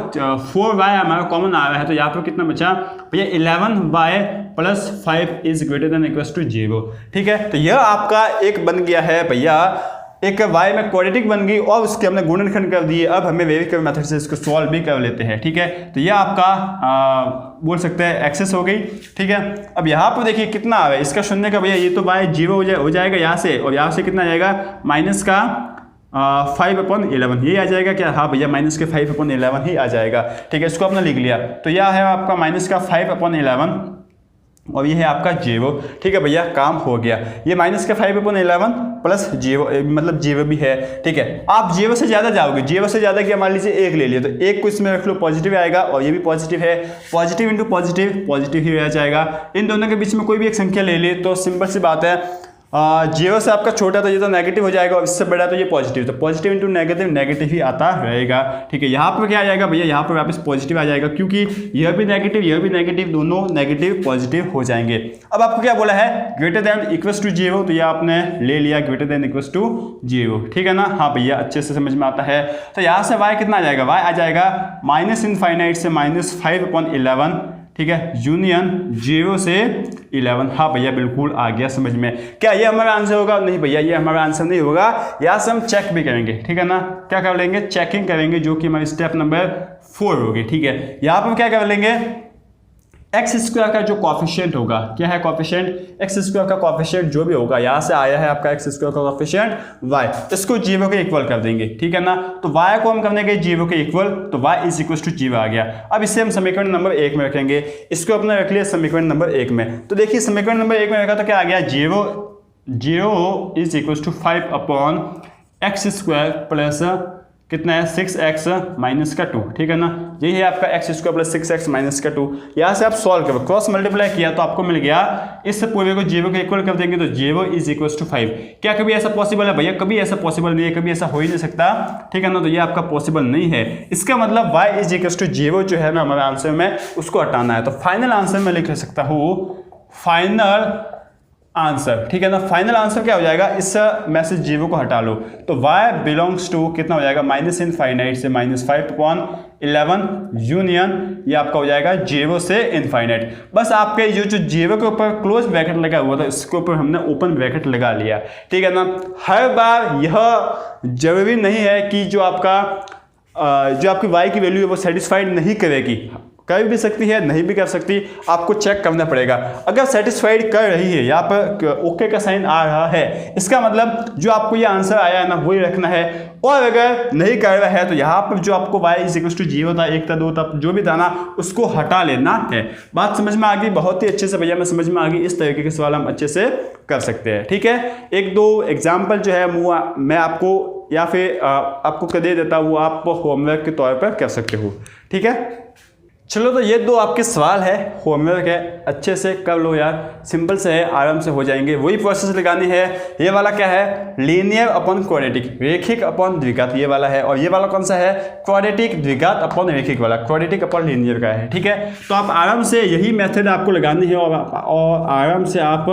4y हमारा कॉमन आ रहा है, तो यहाँ पर कितना बचा भैया 11y + 5 is greater than equals to 0। ठीक है, तो यह आपका एक बन गया है भैया, एक y में क्वाड्रेटिक बन गई और उसके हमने गुणनखंड कर दिए। अब हमें वेरिएबल मेथड से इसको सॉल्व भी कर लेते हैं। ठीक है, तो यह आपका बोल सकते हैं एक्सेस हो गई। ठीक है, अब यहाँ पर देखिए कितना आ रहा है इसका शून्य का भैया, ये तो y 0 हो जाएगा यहाँ से, और यहाँ से कितना आ जाएगा माइनस का 5/11 यही आ जाएगा क्या, हाँ भैया माइनस के 5/11 ही आ जाएगा। ठीक है, इसको आपने लिख लिया, तो यह है आपका माइनस का 5/11 और ये है आपका 0। ठीक है भैया, काम हो गया। ये माइनस का 5/11 प्लस 0 मतलब 0 भी है। ठीक है, आप 0 से ज़्यादा जाओगे, 0 से ज़्यादा क्या मान लीजिए 1 ले लिया, तो 1 को इसमें रख लो, पॉजिटिव आएगा और ये भी पॉजिटिव है, पॉजिटिव इंटू पॉजिटिव पॉजिटिव ही रह जाएगा। इन दोनों के बीच में कोई भी एक संख्या ले ली तो सिंपल सी बात है 0 से आपका छोटा तो ये तो नेगेटिव हो जाएगा और इससे बड़ा तो ये पॉजिटिव, तो पॉजिटिव इंटू नेगेटिव नेगेटिव ही आता रहेगा। ठीक है, यहाँ पर क्या आ जाएगा भैया, यहाँ पर वापस पॉजिटिव आ जाएगा क्योंकि यह भी नेगेटिव दोनों नेगेटिव पॉजिटिव हो जाएंगे। अब आपको क्या बोला है ग्रेटर देन इक्वल्स टू 0, तो ये आपने ले लिया ग्रेटर देन इक्वल्स टू 0। ठीक है ना, हाँ भैया अच्छे से समझ में आता है। तो यहाँ से y कितना आ जाएगा, y आ जाएगा -∞ से -5/11। ठीक है, यूनियन 0 से 11। हाँ भैया बिल्कुल आ गया समझ में। क्या ये हमारा आंसर होगा, नहीं भैया ये हमारा आंसर नहीं होगा, यहाँ से हम चेक भी करेंगे। ठीक है ना, क्या कर लेंगे चेकिंग करेंगे, जो कि हमारी स्टेप नंबर 4 होगी। ठीक है, यहाँ पर क्या कर लेंगे x² का जो कॉफिशिएंट होगा, क्या है कॉफिशिएंट x² का कॉफिशिएंट जो भी होगा, यहाँ से आया है आपका x² का कॉफिशिएंट y, इसको 0 के इक्वल कर देंगे। ठीक है ना, तो y को हम करने के 0 के इक्वल, तो y इज इक्वल टू 0 आ गया। अब इसे हम समीकरण नंबर 1 में रखेंगे, इसको अपने रख लिया समीकरण नंबर 1 में। तो देखिए समीकरण नंबर 1 में रखा तो क्या आ गया 0 is equal to 5/x² plus कितना है 6x माइनस का 2। ठीक है ना, यही है आपका x² प्लस 6x माइनस का 2। यहाँ से आप सॉल्व करो, क्रॉस मल्टीप्लाई किया तो आपको मिल गया, इस पूरे को 0 के इक्वल कर देंगे तो 0 इज इक्वल टू 5। क्या कभी ऐसा पॉसिबल है भैया, कभी ऐसा पॉसिबल नहीं है, कभी ऐसा हो ही नहीं सकता। ठीक है ना, तो ये आपका पॉसिबल नहीं है। इसका मतलब y इज इक्वल टू 0 जो है ना हमारे आंसर में, उसको हटाना है। तो फाइनल आंसर में लिख सकता हूँ फाइनल आंसर। ठीक है ना, फाइनल आंसर क्या हो जाएगा, इस मैसेज 0 को हटा लो तो y बिलोंग्स टू कितना हो जाएगा -∞ से -5/11 यूनियन, ये आपका हो जाएगा 0 से ∞। बस आपके जो 0 के ऊपर क्लोज ब्रैकेट लगा हुआ था इसके ऊपर हमने ओपन ब्रैकेट लगा लिया। ठीक है ना, हर बार यह जरूरी नहीं है कि जो आपकी y की वैल्यू है वो सेटिस्फाइड नहीं करेगी, कर भी सकती है नहीं भी कर सकती, आपको चेक करना पड़ेगा। अगर सेटिस्फाइड कर रही है, यहाँ पर ओके का साइन आ रहा है, इसका मतलब जो आपको ये आंसर आया है ना वही रखना है। और अगर नहीं कर रहा है तो यहाँ पर जो आपको y इज इक्वल टू 0 था, 1 था, 2 था, जो भी था ना उसको हटा लेना है। बात समझ में आ गई, बहुत ही अच्छे से भैया मैं समझ में आ गई। इस तरीके के सवाल हम अच्छे से कर सकते हैं। ठीक है, 1-2 एग्जाम्पल जो है वो मैं आपको या फिर आपको कर दे देता हूँ, वो आप होमवर्क के तौर पर कर सकते हो। ठीक है, चलो तो ये 2 आपके सवाल है, होमवर्क है, अच्छे से कर लो यार, सिंपल से है, आराम से हो जाएंगे। वही प्रोसेस लगानी है। ये वाला क्या है लीनियर अपॉन क्वाड्रेटिक, रेखिक अपॉन द्विघात ये वाला है, और ये वाला कौन सा है क्वाड्रेटिक द्विघात अपॉन रेखिक वाला, क्वाड्रेटिक अपॉन लीनियर का है। ठीक है, तो आप आराम से यही मेथड आपको लगानी है और आराम से आप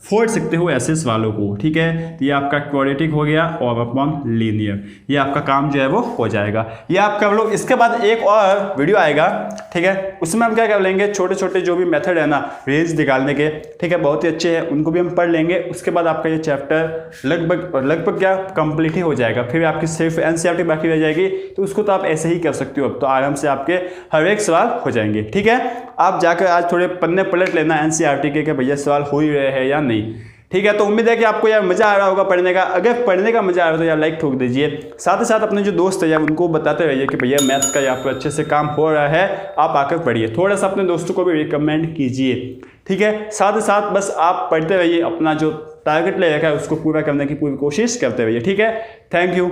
फोड़ सकते हो ऐसे सवालों को। ठीक है, तो ये आपका क्वाड्रेटिक हो गया और अपॉन लीनियर, ये आपका काम जो है वो हो जाएगा। ये आप कर लो। इसके बाद एक और वीडियो आएगा, ठीक है, उसमें हम क्या कर लेंगे छोटे छोटे जो भी मेथड है ना रेंज निकालने के, ठीक है, बहुत ही अच्छे हैं, उनको भी हम पढ़ लेंगे। उसके बाद आपका ये चैप्टर लगभग क्या कंप्लीट ही हो जाएगा। फिर आपकी सिर्फ एनसीईआरटी बाकी रह जाएगी, तो उसको तो आप ऐसे ही कर सकते हो। अब तो आराम से आपके हर एक सवाल हो जाएंगे। ठीक है, आप जाकर आज थोड़े पन्ने पलट लेना एनसीईआरटी के भैया सवाल हो ही रहे हैं या नहीं। ठीक है, तो उम्मीद है कि आपको यार मजा आ रहा होगा पढ़ने का। अगर पढ़ने का मजा आ रहा है तो यार लाइक ठोक दीजिए। साथ ही साथ अपने जो दोस्त है यार उनको बताते रहिए कि भैया मैथ्स का यहाँ पर अच्छे से काम हो रहा है, आप आकर पढ़िए। थोड़ा सा अपने दोस्तों को भी रिकमेंड कीजिए। ठीक है, साथ ही साथ बस आप पढ़ते रहिए, अपना जो टारगेट ले रखा है उसको पूरा करने की पूरी कोशिश करते रहिए। ठीक है, थैंक यू।